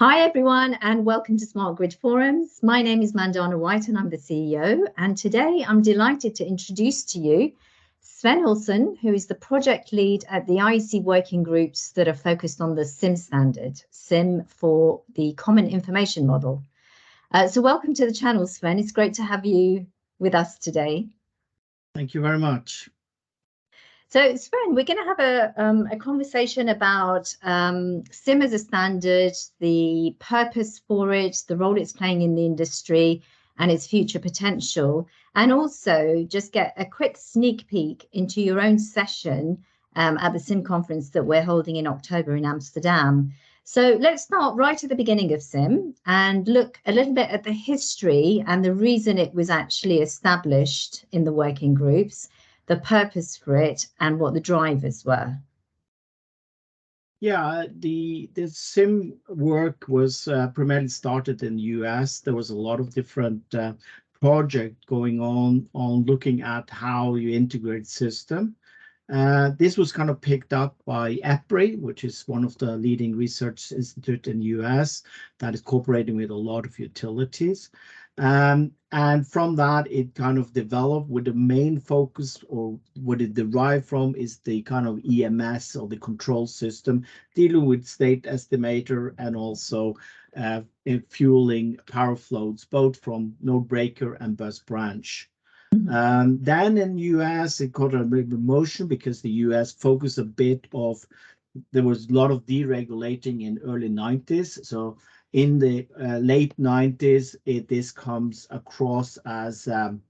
Hi everyone and welcome to Smart Grid Forums. My name is Mandana White and I'm the CEO, and today I'm delighted to introduce to you Svein Olsen, who is the project lead at the IEC working groups that are focused on the CIM standard, CIM for the Common Information Model. So welcome to the channel, Svein. It's great to have you with us today. Thank you very much. So, Svein, we're going to have a conversation about CIM as a standard, the purpose for it, the role it's playing in the industry, and its future potential, and also just get a quick sneak peek into your own session at the CIM conference that we're holding in October in Amsterdam. So let's start right at the beginning of CIM and look a little bit at the history and the reason it was actually established in the working groups, the purpose for it, and what the drivers were. Yeah, the CIM work was primarily started in the US. There was a lot of different projects going on looking at how you integrate system. This was kind of picked up by EPRI, which is one of the leading research institutes in the US that is cooperating with a lot of utilities. And from that, it kind of developed with the main focus, or what it derived from, is the kind of EMS or the control system dealing with state estimator and also fueling power flows, both from node breaker and bus branch. Then in the US, it got a bit of motion because the US focused a bit of, there was a lot of deregulating in early 90s. So in the late 90s, this comes across as an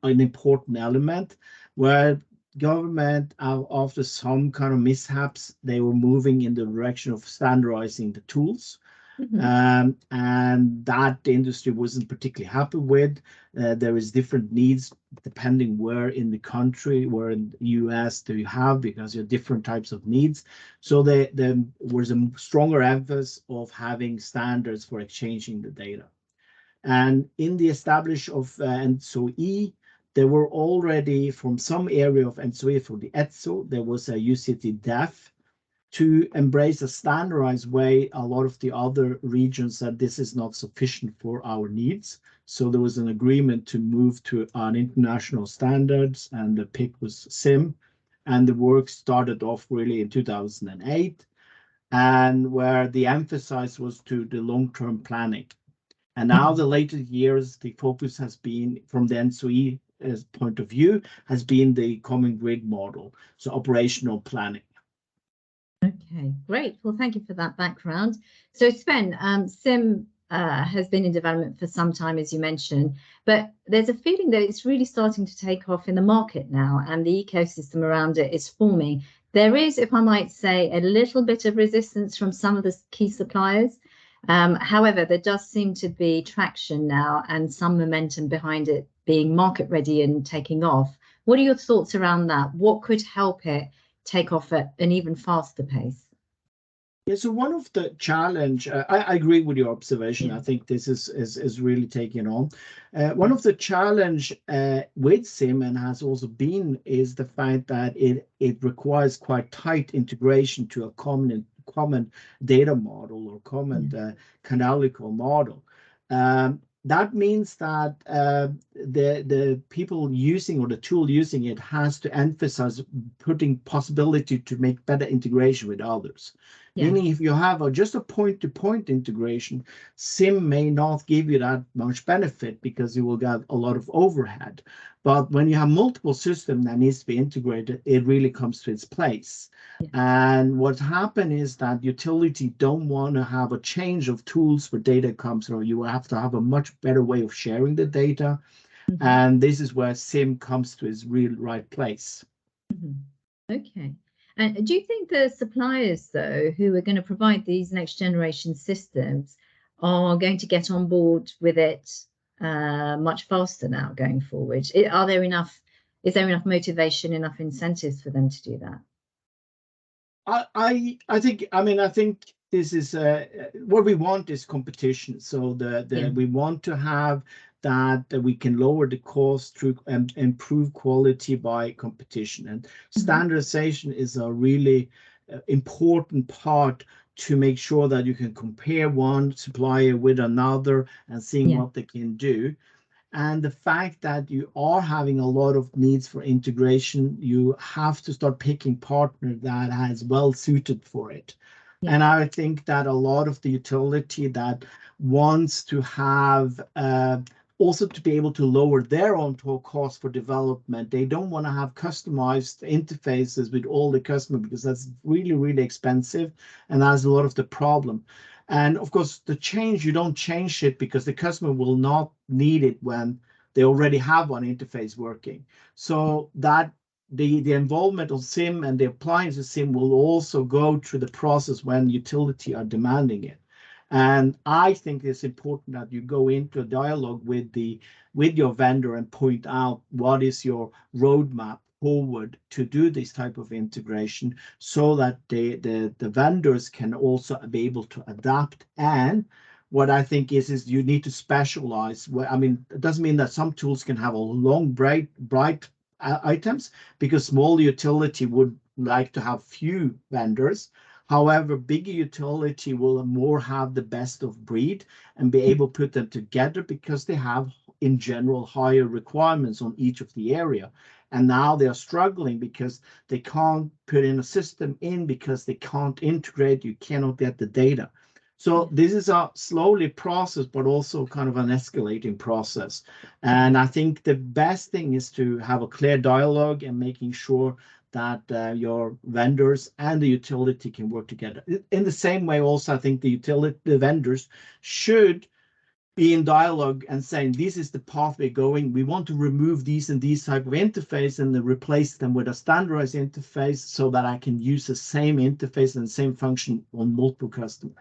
important element where government, after some kind of mishaps, they were moving in the direction of standardizing the tools. And that the industry wasn't particularly happy with. There is different needs depending where in the country, where in the US do you have, because you have different types of needs. So there was a stronger emphasis of having standards for exchanging the data. And in the establishment of ENTSO-E, there were already from some area of ENTSO-E, for the ETSO, there was a UCT DEF. To embrace a standardized way, a lot of the other regions said this is not sufficient for our needs. So there was an agreement to move to an international standards, and the pick was CIM. And the work started off really in 2008, and where the emphasis was to the long-term planning. And now the later years, the focus has been, from the ENTSO-E point of view, has been the common grid model, so operational planning. Okay, great. Well, thank you for that background. So, Svein, CIM has been in development for some time, as you mentioned, but there's a feeling that it's really starting to take off in the market now, and the ecosystem around it is forming. There is, if I might say, a little bit of resistance from some of the key suppliers. However, there does seem to be traction now and some momentum behind it being market ready and taking off. What are your thoughts around that? What could help it take off at an even faster pace? Yeah, so one of the challenge, I agree with your observation. I think this is really taking on. One of the challenge with CIM, and has also been, is the fact that it requires quite tight integration to a common data model or common canonical model. That means that the people using, or the tool using it, has to emphasize putting possibility to make better integration with others. Meaning, if you have just a point-to-point integration, CIM may not give you that much benefit because you will get a lot of overhead. But when you have multiple systems that needs to be integrated, it really comes to its place. And what happened is that utility don't want to have a change of tools where data comes, or you have to have a much better way of sharing the data. And this is where CIM comes to its real right place. Okay. And do you think the suppliers, though, who are going to provide these next generation systems are going to get on board with it much faster now going forward? Is there enough motivation, enough incentives for them to do that? I think this is what we want is competition. So we want to have that we can lower the cost through and improve quality by competition. And standardization is a really important part to make sure that you can compare one supplier with another and seeing what they can do. And the fact that you are having a lot of needs for integration, you have to start picking partner that has well suited for it. Yeah. And I think that a lot of the utility that wants to have also to be able to lower their own total cost for development, they don't want to have customized interfaces with all the customer because that's really, really expensive. And that's a lot of the problem. And of course, the change, you don't change it because the customer will not need it when they already have one interface working. So that the involvement of CIM and the appliance of CIM will also go through the process when utility are demanding it. And I think it's important that you go into a dialogue with your vendor and point out what is your roadmap forward to do this type of integration so that the vendors can also be able to adapt. And what I think is you need to specialize. I mean, it doesn't mean that some tools can have a long, bright items, because small utility would like to have few vendors. However, bigger utility will more have the best of breed and be able to put them together because they have, in general, higher requirements on each of the area. And now they are struggling because they can't put in a system in because they can't integrate. You cannot get the data. So this is a slowly process, but also kind of an escalating process. And I think the best thing is to have a clear dialogue and making sure that your vendors and the utility can work together. In the same way, also, I think the vendors should be in dialogue and saying, this is the path we're going. We want to remove these and these type of interface and then replace them with a standardized interface so that I can use the same interface and the same function on multiple customers.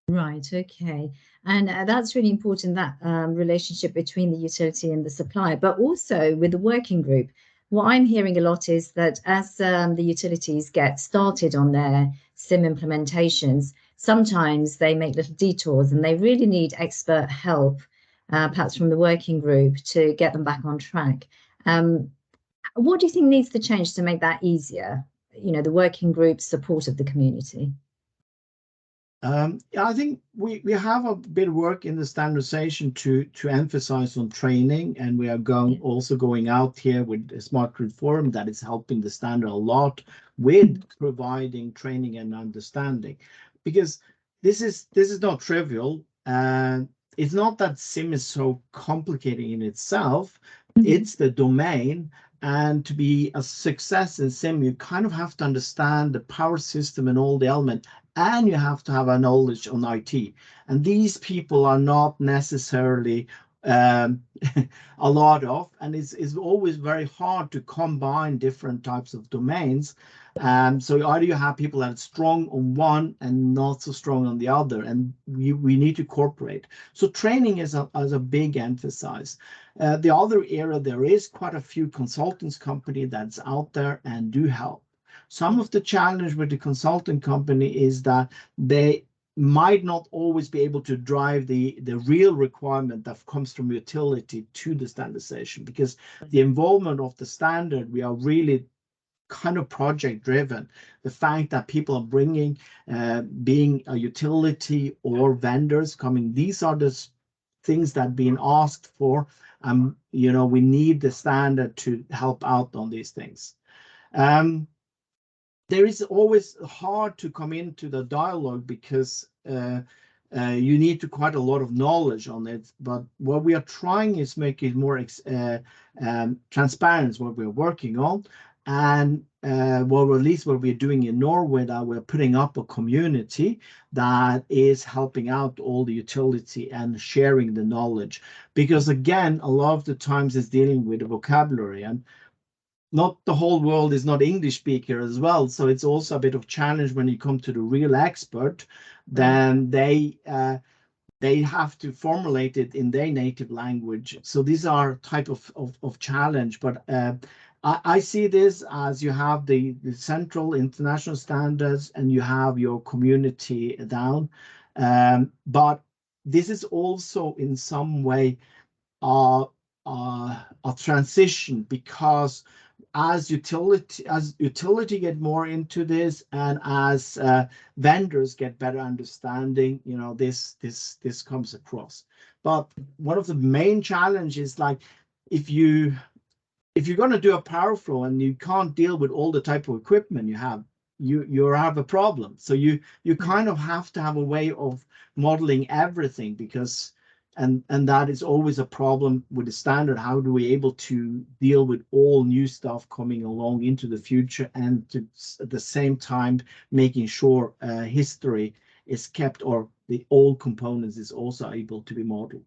Right, okay. And that's really important, that relationship between the utility and the supplier, but also with the working group. What I'm hearing a lot is that as the utilities get started on their CIM implementations, sometimes they make little detours and they really need expert help, perhaps from the working group, to get them back on track. What do you think needs to change to make that easier? You know, the working group support of the community. I think we have a bit of work in the standardization to emphasize on training, and we are also going out here with a Smart Grid Forum that is helping the standard a lot with providing training and understanding, because this is not trivial. It's not that CIM is so complicated in itself. It's the domain. And to be a success in CIM, you kind of have to understand the power system and all the elements, and you have to have a knowledge on IT. And these people are not necessarily a lot of, and it's always very hard to combine different types of domains. So either you have people that are strong on one and not so strong on the other, and we need to cooperate. So training is a big emphasis. The other area, there is quite a few consultants company that's out there and do help. Some of the challenge with the consultant company is that they might not always be able to drive the real requirement that comes from utility to the standardization, because the involvement of the standard, we are really kind of project driven. The fact that people are bringing, being a utility or vendors coming, these are the things that are being asked for. You know, we need the standard to help out on these things. There is always hard to come into the dialogue because you need to quite a lot of knowledge on it. But what we are trying is make it more transparent, what we're working on. And well, at least what we're doing in Norway, that we're putting up a community that is helping out all the utility and sharing the knowledge. Because again, a lot of the times it's dealing with the vocabulary, and not the whole world is not English speaker as well. So it's also a bit of challenge when you come to the real expert, then they have to formulate it in their native language. So these are type of challenge, but I see this as you have the central international standards and you have your community down. But this is also in some way a transition, because as utility get more into this, and as vendors get better understanding, you know, this comes across. But one of the main challenges, like if you're going to do a power flow and you can't deal with all the type of equipment you have, you have a problem. So you kind of have to have a way of modeling everything, because and that is always a problem with the standard. How do we able to deal with all new stuff coming along into the future, and to at the same time making sure history is kept, or the old components is also able to be modeled.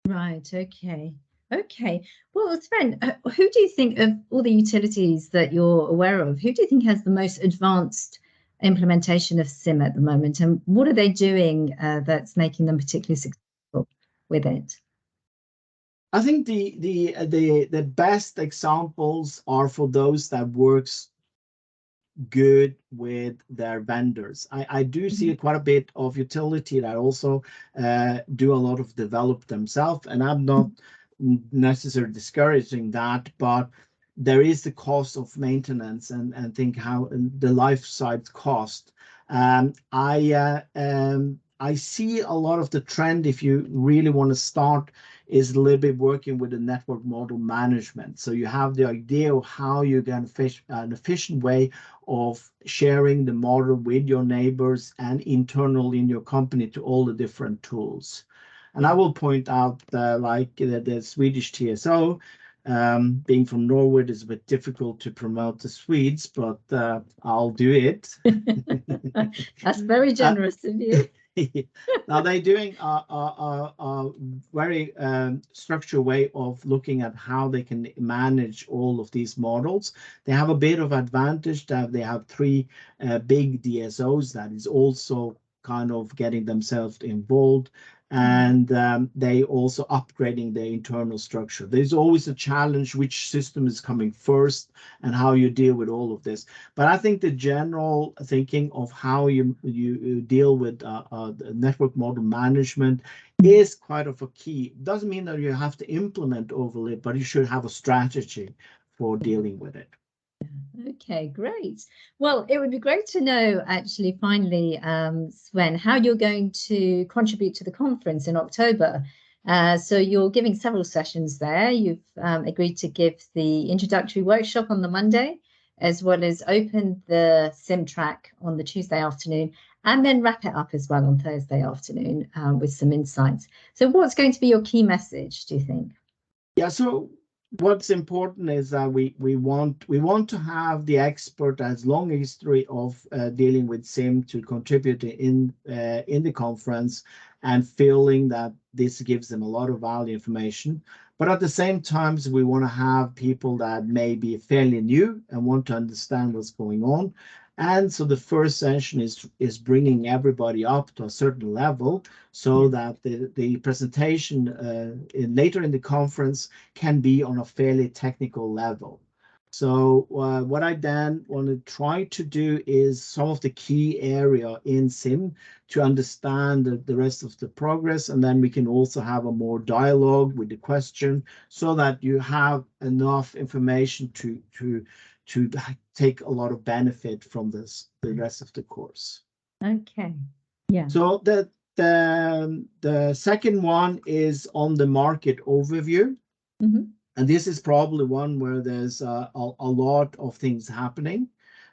Right. Okay. Okay. Well, Sven, who do you think, of all the utilities that you're aware of, who do you think has the most advanced implementation of CIM at the moment, and what are they doing that's making them particularly successful with it? I think the best examples are for those that works good with their vendors. I do see quite a bit of utility that also do a lot of develop themselves, and I'm not necessarily discouraging that, but there is the cost of maintenance, and think how the life side cost. I see a lot of the trend, if you really want to start, is a little bit working with the network model management. So you have the idea of how you can fish an efficient way of sharing the model with your neighbors and internal in your company to all the different tools. And I will point out like the Swedish TSO, being from Norway, it's a bit difficult to promote the Swedes, but I'll do it. That's very generous of you. Now they're doing a very structured way of looking at how they can manage all of these models. They have a bit of advantage that they have three big DSOs that is also kind of getting themselves involved, and they also upgrading their internal structure. There's always a challenge which system is coming first and how you deal with all of this. But I think the general thinking of how you deal with the network model management is quite of a key. Doesn't mean that you have to implement overlay, but you should have a strategy for dealing with it. Okay, great. Well, it would be great to know, actually, finally, Sven, how you're going to contribute to the conference in October. So you're giving several sessions there. You've agreed to give the introductory workshop on the Monday, as well as open the CIM track on the Tuesday afternoon, and then wrap it up as well on Thursday afternoon with some insights. So what's going to be your key message, do you think? Yeah, so what's important is that we want to have the expert that has long history of dealing with CIM to contribute in the conference, and feeling that this gives them a lot of value information. But at the same time, we want to have people that may be fairly new and want to understand what's going on. And so the first session is bringing everybody up to a certain level, so that the presentation later in the conference can be on a fairly technical level. So what I then want to try to do is some of the key area in CIM to understand the rest of the progress, and then we can also have a more dialogue with the question, so that you have enough information to take a lot of benefit from the rest of the course. Okay. Yeah. So the second one is on the market overview. And this is probably one where there's a lot of things happening.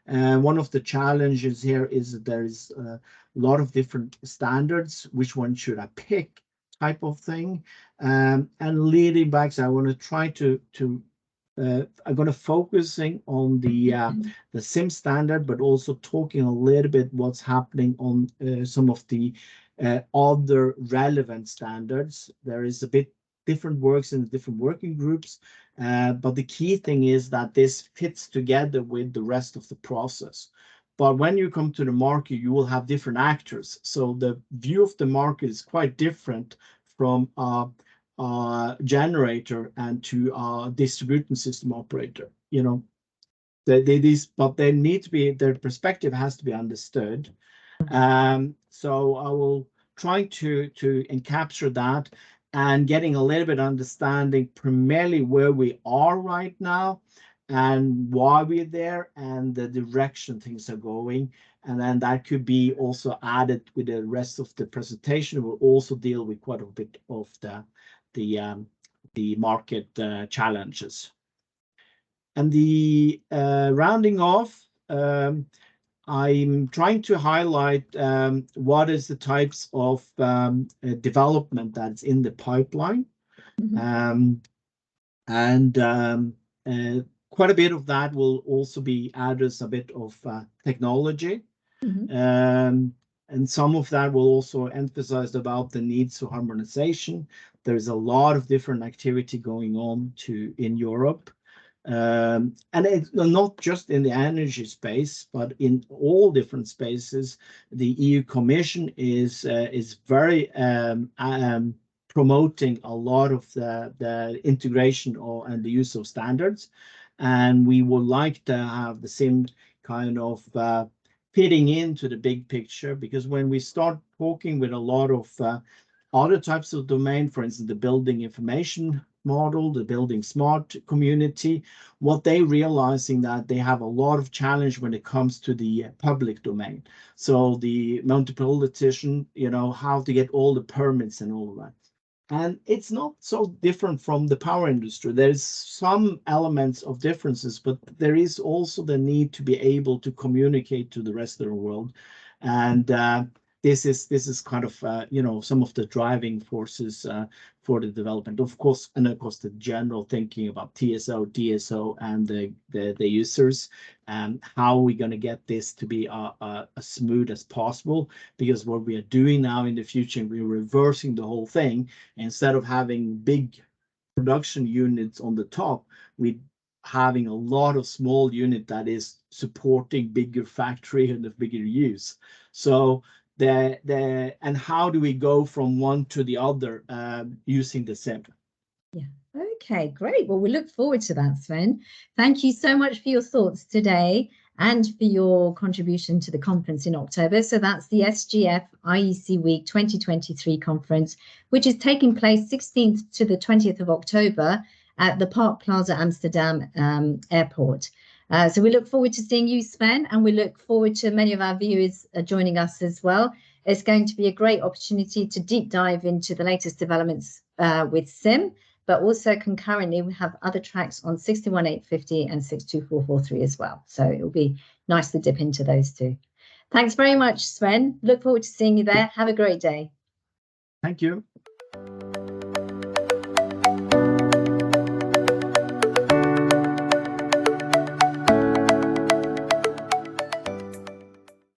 One of the challenges here is that there is a lot of different standards. Which one should I pick, type of thing? And leading back, so I want to try to I'm going to focusing on the CIM standard, but also talking a little bit what's happening on some of the other relevant standards. There is a bit different works in different working groups, but the key thing is that this fits together with the rest of the process. But when you come to the market, you will have different actors. So the view of the market is quite different from generator and to a distribution system operator. You know, but they need to be, their perspective has to be understood. So I will try to encapture that, and getting a little bit understanding primarily where we are right now, and why we're there and the direction things are going. And then that could be also added with the rest of the presentation. We'll also deal with quite a bit of the market challenges. And the rounding off, I'm trying to highlight what is the types of development that's in the pipeline. Quite a bit of that will also be added a bit of technology. And some of that will also emphasize about the needs for harmonization. There's a lot of different activity going on in Europe. And it's not just in the energy space, but in all different spaces. The EU Commission is very promoting a lot of the integration and the use of standards. And we would like to have the same kind of fitting into the big picture, because when we start talking with a lot of other types of domain, for instance, the building information model, the building smart community, what they realizing that they have a lot of challenge when it comes to the public domain. So the municipal, how to get all the permits and all of that. And it's not so different from the power industry. There's some elements of differences, but there is also the need to be able to communicate to the rest of the world. And this is kind of some of the driving forces for the development, of course, and of course the general thinking about TSO, DSO, and the users, and how we're going to get this to be as smooth as possible. Because what we are doing now in the future, we're reversing the whole thing. Instead of having big production units on the top, we're having a lot of small unit that is supporting bigger factory and the bigger use. So and how do we go from one to the other using the CIM? Yeah. Okay, great. Well, we look forward to that, Sven. Thank you so much for your thoughts today and for your contribution to the conference in October. So that's the SGF-IEC Week 2023 conference, which is taking place 16th to the 20th of October at the Park Plaza Amsterdam Airport. So we look forward to seeing you, Sven, and we look forward to many of our viewers joining us as well. It's going to be a great opportunity to deep dive into the latest developments with CIM, but also concurrently we have other tracks on 61850 and 62443 as well. So it'll be nice to dip into those too. Thanks very much, Sven. Look forward to seeing you there. Have a great day. Thank you.